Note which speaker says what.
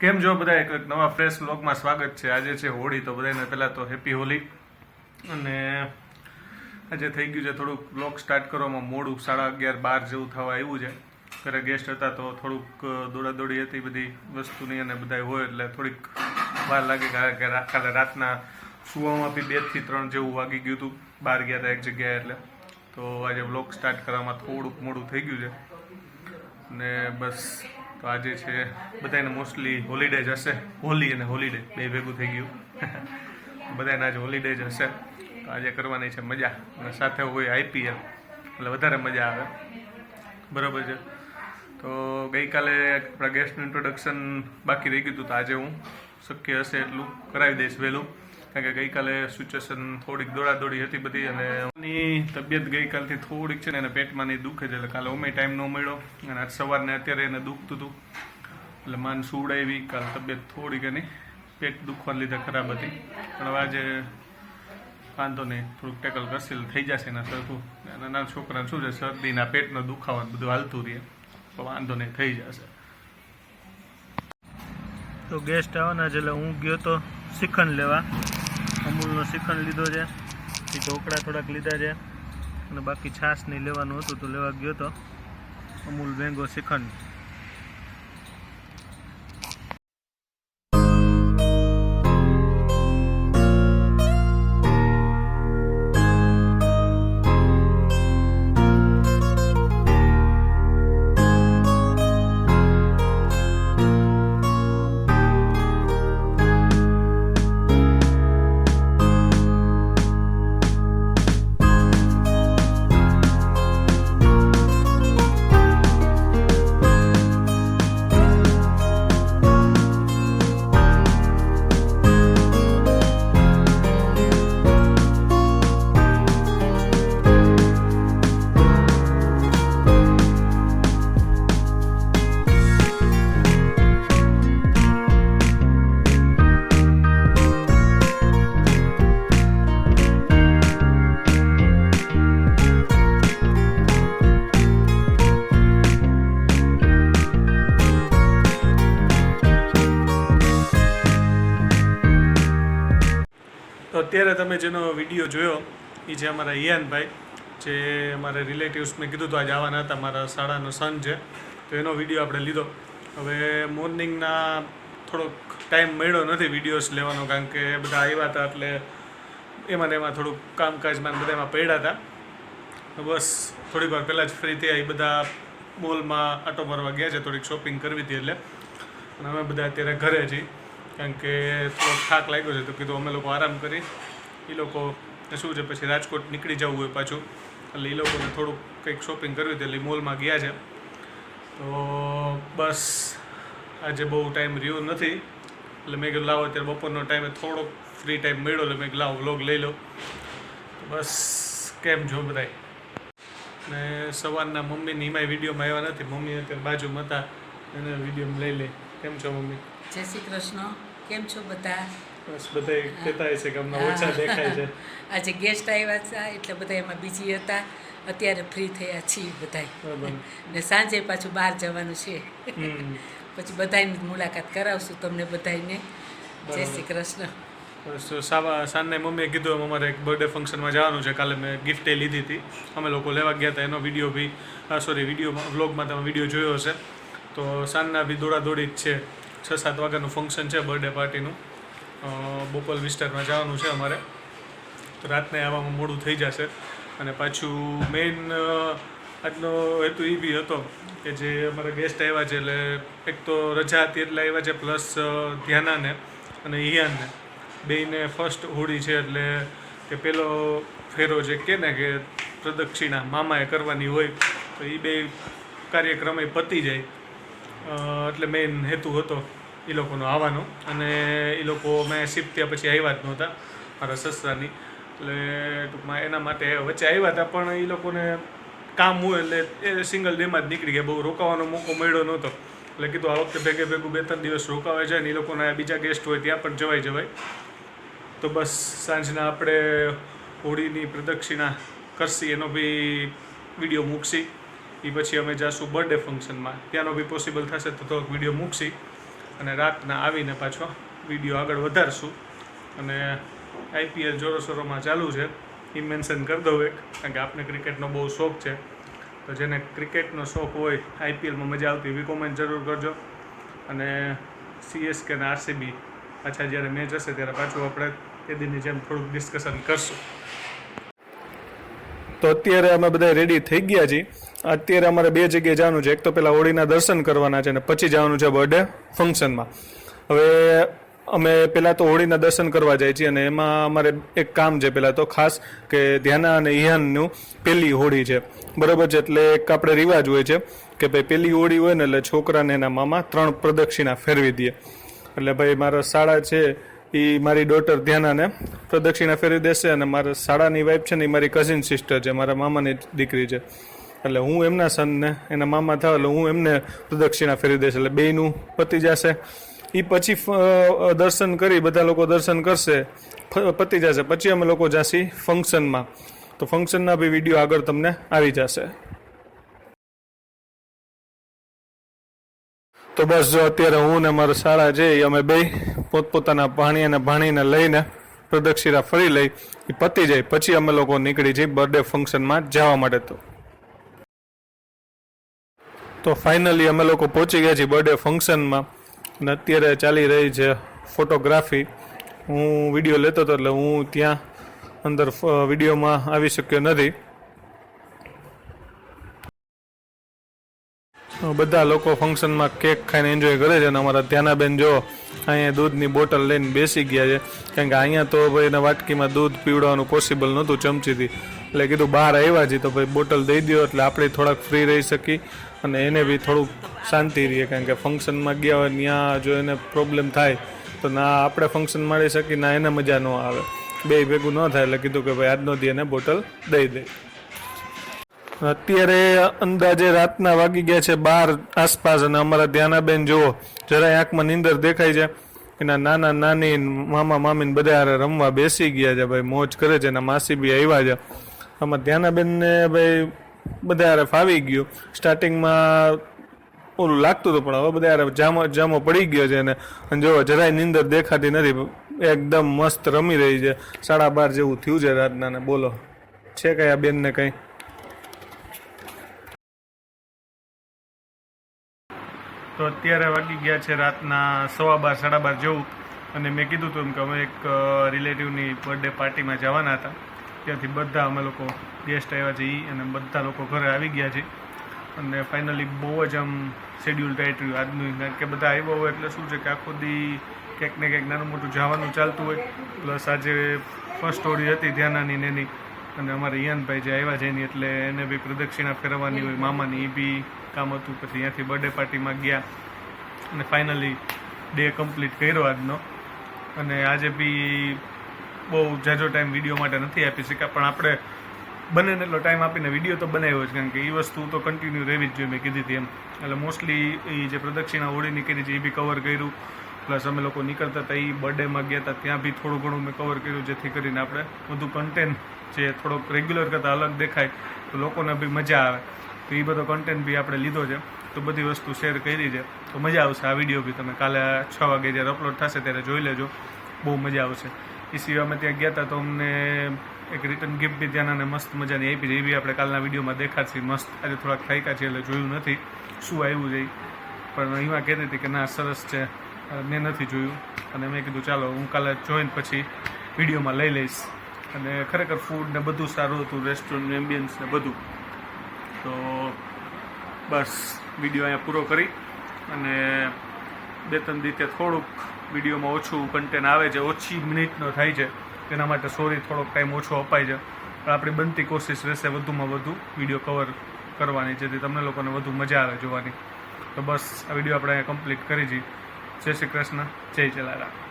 Speaker 1: કેમ જો બધા એક નવા ફ્રેશ વ્લોગમાં સ્વાગત છે। આજે છે હોળી, તો બધાને પહેલાં તો હેપી હોલી। અને આજે થઈ ગયું છે થોડુંક વ્લોગ સ્ટાર્ટ કરવામાં મોડું, 11:30-12 જેવું થવા આવ્યું છે। ઘરે ગેસ્ટ હતા તો થોડુંક દોડાદોડી હતી બધી વસ્તુની અને બધા હોય એટલે થોડીક વાર લાગી, કારણ કે કાલે રાતના સુવામાં બી 2 થી 3 જેવું વાગી ગયું હતું, બહાર ગયા હતા એક જગ્યાએ, એટલે તો આજે વ્લોગ સ્ટાર્ટ કરવામાં થોડુંક મોડું થઈ ગયું છે। ને બસ તો આજે છે બધાને મોસ્ટલી હોલિડે જ હશે, હોલી અને હોલિડે બે ભેગું થઈ ગયું બધાને આજે હોલિડે જ હશે, તો આજે કરવાની છે મજા, અને સાથે હોય IPL એટલે વધારે મજા આવે, બરાબર છે। તો ગઈકાલે આપણા ગેસ્ટનું ઇન્ટ્રોડક્શન બાકી રહી ગયું હતું, તો આજે હું શક્ય હશે એટલું કરાવી દઈશ વહેલું, કારણ કે ગઈકાલે સિચ્યુએશન થોડીક દોડાદોડી હતી બધી, અને એની તબિયત ગઈકાલથી થોડીક છે ને એને પેટમાં નહીં દુખે છે, એટલે કાલે અમે ટાઈમ ન મળ્યો, અને આજ સવારને અત્યારે એને દુખતું હતું એટલે માન સુવડાવી, કાલે તબિયત થોડીક એની પેટ દુખવાને લીધે ખરાબ હતી, પણ હવે આજે વાંધો નહીં, થોડુંક ટેકલ કરશે થઈ જશે એના સરખું। નાના છોકરાને શું છે, શરદીના પેટનો દુખાવાનું બધું હાલતું રહે, તો વાંધો નહીં થઈ જશે। તો ગેસ્ટ આવવાના છે એટલે હું ગયો તો શ્રીખંડ લેવા, અમૂલનો શ્રીખંડ લીધો છે, એ ઢોકળા થોડાક લીધા છે, અને બાકી છાશ નહીં લેવાનું હતું તો લેવા ગયો તો અમૂલ મેંગો શ્રીખંડ। તો અત્યારે તમે જેનો વિડીયો જોયો એ છે અમારા હિયાનભાઈ, જે અમારા રિલેટિવ્સ મેં કીધું તો આજે આવવાના હતા, મારા શાળાનો સન છે, તો એનો વિડીયો આપણે લીધો। હવે મોર્નિંગના થોડોક ટાઈમ મળ્યો નથી વિડીયોઝ લેવાનો, કારણ કે બધા આવ્યા હતા એટલે એમાં થોડુંક કામકાજમાં બધામાં પડ્યા હતા, તો બસ થોડીક વાર પહેલાં જ ફ્રી થયા, એ બધા મોલમાં આટો મારવા ગયા છે, થોડીક શોપિંગ કરવી હતી એટલે, અને અમે બધા અત્યારે ઘરે છીએ, કારણ કે થોડોક થાક લાગ્યો છે, તો કીધું અમે લોકો આરામ કરી, એ લોકો શું છે પછી રાજકોટ નીકળી જવું હોય પાછું, એટલે એ લોકોને થોડુંક કંઈક શોપિંગ કરવી હતી એટલે મોલમાં ગયા છે। તો બસ આજે બહુ ટાઈમ રહ્યો નથી, એટલે મેં કીધું લાવો અત્યારે બપોરનો ટાઈમે થોડોક ફ્રી ટાઈમ મળ્યો, એટલે મેં લાવો વ્લોગ લઈ લો। બસ કેમ જો બધાય, ને સવારના મમ્મીની એમાંય વિડીયોમાં આવ્યા નથી, મમ્મી અત્યારે બાજુમાં હતા, એને વિડીયોમાં લઈ લે। કેમ છો મમ્મી?
Speaker 2: જય શ્રી કૃષ્ણ, કેમ છો બધા?
Speaker 1: બસ બધા કહેતા છે કે અમને ઓછા દેખાય છે।
Speaker 2: આજે ગેસ્ટ આવ્યા હતા એટલે બધા એમાં બીજી હતા, અત્યારે ફ્રી થયા છીએ બધાય, ને સાંજે પાછું બહાર જવાનું છે પછી બધાની મુલાકાત કરાવશું તમને બધાને। જય શ્રી કૃષ્ણ।
Speaker 1: બસ સાંજને મમ્મીએ કીધું અમારે એક બર્થડે ફંક્શનમાં જવાનું છે, કાલે મેં ગિફ્ટે લીધી હતી, અમે લોકો લેવા ગયા હતા, એનો વિડીયો બી વિડીયોમાં વ્લોગમાં તમે વિડીયો જોયો હશે। તો સાંજના બી દોડાદોડી જ છે, 6-7 વાગ્યાનું ફંક્શન છે બર્થડે પાર્ટીનું, બોપલ વિસ્તારમાં જવાનું છે અમારે, તો રાતને આવવામાં મોડું થઈ જશે। અને પાછું મેઇન આજનો હેતુ એ બી હતો કે જે અમારા ગેસ્ટ આવ્યા છે, એટલે એક તો રજા હતી એટલે આવ્યા છે, પ્લસ ધ્યાનાને અને હિયાનને બેયને ફર્સ્ટ હોળી છે, એટલે કે પેલો ફેરો જે કહે ને કે પ્રદક્ષિણા મામાએ કરવાની હોય, તો એ બે કાર્યક્રમ પતી જાય, એટલે મેઇન હેતુ હતો એ લોકોનો આવવાનો, અને એ લોકો મેં શિફ્ટ થયા પછી આવ્યા જ નહોતા મારા સસરાની, એટલે ટૂંકમાં એના માટે વચ્ચે આવ્યા હતા, પણ એ લોકોને કામ હોય એટલે એ સિંગલ ડેમાં જ નીકળી ગયા, બહુ રોકાવાનો મોકો મળ્યો નહોતો, એટલે કીધું આ વખતે ભેગું 2-3 દિવસ રોકાવા જાય ને એ લોકોના બીજા ગેસ્ટ હોય ત્યાં પણ જવાય। તો બસ સાંજના આપણે હોળીની પ્રદક્ષિણા કરશી, એનો બી વિડીયો મૂકશી, એ પછી અમે જાશું બર્થડે ફંક્શનમાં, ત્યાંનો બી પોસિબલ થશે તો થોડોક વિડીયો મૂકશી। અને રાતના આવીને પાછો વિડીયો આગળ વધારશું. અને IPL જોરોશોરોમાં ચાલુ છે એ મેન્શન કરી દઉં એક, કારણ કે આપને ક્રિકેટનો બહુ શોખ છે. તો જેને ક્રિકેટનો શોખ હોય, IPLમાં મજા આવતી એવી કોમેન્ટ જરૂર કરજો. અને CSK અને RCB પાછા જ્યારે મેચ હશે ત્યારે પાછું આપણે તે દિનની જેમ થોડુંક ડિસ્કશન કરશું. તો અત્યારે અમે બધા રેડી થઈ ગયા છીએ. અત્યારે અમારે 2 જગ્યાએ જવાનું છે. એક તો પહેલાં હોળીના દર્શન કરવાના છે અને પછી જવાનું છે બર્થડે ફંક્શનમાં. હવે અમે પહેલાં તો હોળીના દર્શન કરવા જાય છીએ અને એમાં અમારે એક કામ છે પહેલાં તો ખાસ, કે ધ્યાના અને ઇહાનનું પહેલી હોળી છે, બરાબર છે. એટલે એક આપણે રિવાજ હોય છે કે ભાઈ પહેલી હોળી હોય ને એટલે છોકરાને એના મામા 3 પ્રદક્ષિણા ફેરવી દે. એટલે ભાઈ મારા શાળા છે એ મારી ડોટર ધ્યાનાને પ્રદક્ષિણા ફેરવી દેશે અને મારા શાળાની વાઈફ છે ને એ મારી કઝિન સિસ્ટર છે, મારા મામાની દીકરી છે. એટલે હું એમના સનને એના મામા થાવ એટલે હું એમને પ્રદક્ષિણા ફેરવી દઈશ. એટલે બેયનું પતી જશે. એ પછી દર્શન કરી, બધા લોકો દર્શન કરશે, પતી જશે. પછી અમે લોકો જાશી ફંક્શનમાં. તો ફંક્શનના બી વિડીયો આગળ તમને આવી જશે. તો બસ જો અત્યારે હું ને મારા શાળા છે એ અમે બે પોતપોતાના ભાણી અને ભાણીને લઈને પ્રદક્ષિણા ફરી લઈ, એ પતી જાય પછી અમે લોકો નીકળી જઈએ બર્થડે ફંક્શનમાં જવા માટે. તો ફાઇનલી અમે લોકો પહોંચી ગયા છીએ બર્થડે ફંક્શનમાં અને અત્યારે ચાલી રહી છે ફોટોગ્રાફી. હું વિડીયો લેતો હતો એટલે હું ત્યાં અંદર વિડીયોમાં આવી શક્યો નથી. બધા લોકો ફંક્શનમાં કેક ખાઈને એન્જોય કરે છે અને અમારા ધ્યાનાબેન જો અહીંયા દૂધની બોટલ લઈને બેસી ગયા છે, કારણ કે અહીંયા તો ભાઈ એના વાટકીમાં દૂધ પીવડાવવાનું પોસિબલ નહોતું ચમચીથી. એટલે કીધું બહાર આવ્યા છીએ તો ભાઈ બોટલ દઈ દો એટલે આપણે થોડાક ફ્રી રહી શકી અને એને બી થોડુંક શાંતિ રહીએ, કારણ કે ફંક્શનમાં ગયા હોય ત્યાં જો એને પ્રોબ્લેમ થાય તો ના આપણે ફંક્શન માણી શકીએ ના એને મજા ન આવે, બે ભેગું ન થાય. એટલે કીધું કે ભાઈ આજનો દી એને બોટલ દઈ દે. અત્યારે અંદાજે રાતના વાગી ગયા છે 12 આસપાસ અને અમારા ધ્યાનાબેન જુઓ જરાય આંખમાં નીંદર દેખાય છે. એના નાના નાની મામા મામીને બધા હારે રમવા બેસી ગયા છે, ભાઈ મોજ કરે છે. એના માસી બી આવ્યા છે. આમાં ધ્યાનાબેનને ભાઈ બધા હારે ફાવી ગયું. સ્ટાર્ટિંગમાં ઓલું લાગતું હતું પણ હવે બધા હારે જામો પડી ગયો છે અને જો જરાય નીંદર દેખાતી નથી, એકદમ મસ્ત રમી રહી છે. 12:30 જેવું થયું છે રાતના ને. બોલો છે કઈ આ બેનને કંઈ? તો અત્યારે વાગી ગયા છે રાતના 12:15 12:30 જેવું અને મેં કીધું હતું એમ કે અમે એક રિલેટિવની બર્થડે પાર્ટીમાં જવાના હતા. ત્યાંથી બધા અમે લોકો ગેસ્ટ આવ્યા છે અને બધા લોકો ઘરે આવી ગયા છે અને ફાઇનલી બહુ જ આમ શેડ્યુલ ટાઈટ રહ્યું આજનું, કારણ કે બધા આવ્યા હોય એટલે શું છે કે આખો દી કંઈક ને કંઈક નાનું મોટું જવાનું ચાલતું હોય. પ્લસ આજે ફર્સ્ટ હોળી હતી ધ્યાનાની ને એની અને અમારે ઈયાનભાઈ જે આવ્યા છે એની એટલે એને બી પ્રદક્ષિણા ફેરવવાની હોય મામાની, એ બી કામ હતું. પછી ત્યાંથી બર્થડે પાર્ટીમાં ગયા અને ફાઇનલી ડે કમ્પ્લીટ કર્યો આજનો. અને આજે બી બહુ જાજો ટાઈમ વિડીયો માટે નથી આપી શક્યા, પણ આપણે બને એટલો ટાઈમ આપીને વિડીયો તો બનાવ્યો જ, કારણ કે એ વસ્તુ તો કન્ટિન્યુ રહેવી જ જોઈએ મેં કીધી હતી એમ. એટલે મોસ્ટલી એ જે પ્રદક્ષિણા હોળીની કરી છે એ બી કવર કર્યું. પ્લસ અમે લોકો નીકળતા હતા એ બર્થડેમાં ગયા હતા ત્યાં બી થોડું ઘણું મેં કવર કર્યું, જેથી કરીને આપણે બધું કન્ટેન્ટ જે થોડોક રેગ્યુલર કરતાં અલગ દેખાય તો લોકોને બી મજા આવે. તો એ બધો કન્ટેન્ટ બી આપણે લીધો છે, તો બધી વસ્તુ શેર કરી છે. તો મજા આવશે. આ વિડીયો બી તમે કાલે 6 વાગે જ્યારે અપલોડ થશે ત્યારે જોઈ લેજો, બહુ મજા આવશે. એ સિવાય અમે ત્યાં ગયા હતા તો અમને એક રિટર્ન ગિફ્ટ બી ત્યાંને મસ્ત મજાની આપી છે, એ બી આપણે કાલના વિડીયોમાં દેખાડશે મસ્ત. આજે થોડાક થાક્યા છે એટલે જોયું નથી શું આવ્યું છે, પણ એમાં કહેતી હતી કે ના સરસ છે, મેં નથી જોયું અને મેં કીધું ચાલો હું કાલે જોઈને પછી વિડીયોમાં લઈ લઈશ. અને ખરેખર ફૂડ ને બધું સારું હતું, રેસ્ટોરન્ટનું એમ્બિયન્સ ને બધું. તો બસ વિડીયો અહીંયા પૂરો કરી અને 2-3 રીતે થોડુંક વિડીયોમાં ઓછું કન્ટેન્ટ આવે છે, ઓછી મિનિટનો થાય છે, તેના માટે સોરી થોડોક ટાઈમ ઓછો અપાય છે. પણ આપણી બનતી કોશિશ રહેશે વધુમાં વધુ વિડીયો કવર કરવાની, જેથી તમને લોકોને વધુ મજા આવે જોવાની. તો બસ આ વિડીયો આપણે અહીંયા કમ્પ્લીટ કરી છીએ. જય શ્રી કૃષ્ણ, જય જલારામ.